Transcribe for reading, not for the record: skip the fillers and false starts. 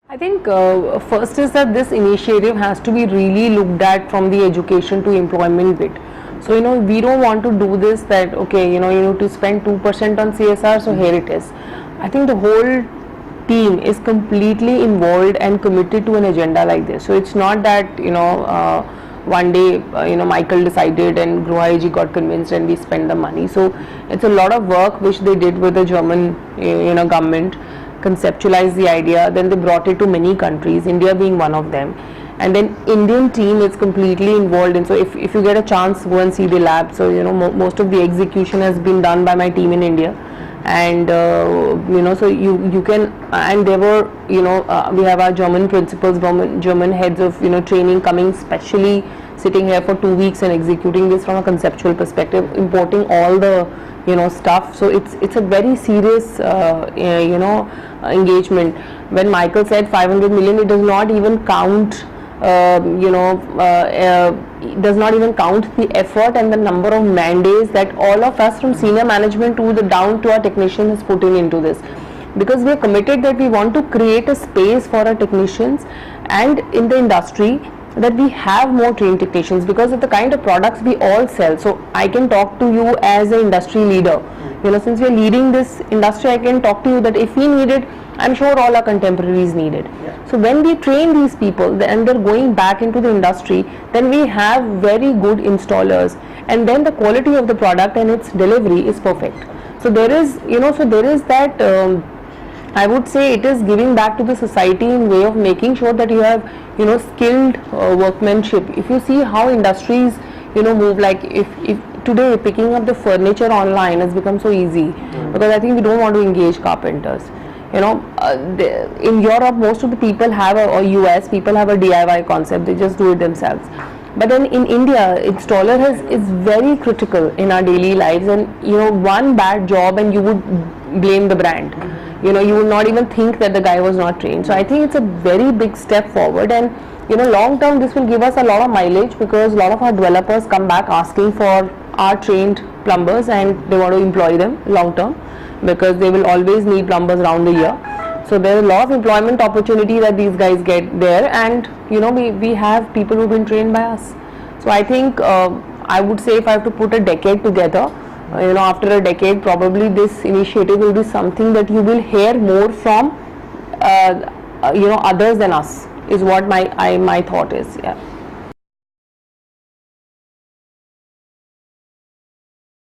I think first is that this initiative has to be really looked at from the education to employment bit. So we don't want to do this that okay, you need to spend 2% on CSR, so here it is. I think the whole team is completely involved and committed to an agenda like this. So it's not that one day Michael decided and Grohe got convinced and we spent the money. So it's a lot of work which they did with the German government, conceptualized the idea, then they brought it to many countries, India being one of them, and then Indian team is completely involved in. So if you get a chance, go and see the lab. So most of the execution has been done by my team in India, and so you can, and there were we have our German principals, German heads of training coming specially, sitting here for 2 weeks and executing this from a conceptual perspective, importing all the stuff. So it's a very serious engagement. When Michael said 500 million, it does not even count does not even count the effort and the number of man-days that all of us from senior management to the down to our technicians has put into this, because we are committed that we want to create a space for our technicians and in the industry, that we have more trained technicians because of the kind of products we all sell. So I can talk to you as an industry leader, since we are leading this industry, I can talk to you that if we need it, I'm sure all our contemporaries need it. Yeah. So when we train these people and they're going back into the industry, then we have very good installers, and then the quality of the product and its delivery is perfect. So there is that I would say it is giving back to the society in way of making sure that you have skilled workmanship. If you see how industries move, like if today picking up the furniture online has become so easy, because I think we don't want to engage carpenters. In Europe, most of the people have or US people have a DIY concept, they just do it themselves. But then in India, installer is very critical in our daily lives, and one bad job and you would blame the brand. You would not even think that the guy was not trained. So I think it's a very big step forward, and long term this will give us a lot of mileage, because a lot of our developers come back asking for our trained plumbers and they want to employ them long term, because they will always need plumbers around the year. So there is a lot of employment opportunity that these guys get there, and we have people who've been trained by us. So I think I would say if I have to put a decade together, after a decade probably this initiative will be something that you will hear more from others than us, is what my thought is. Yeah.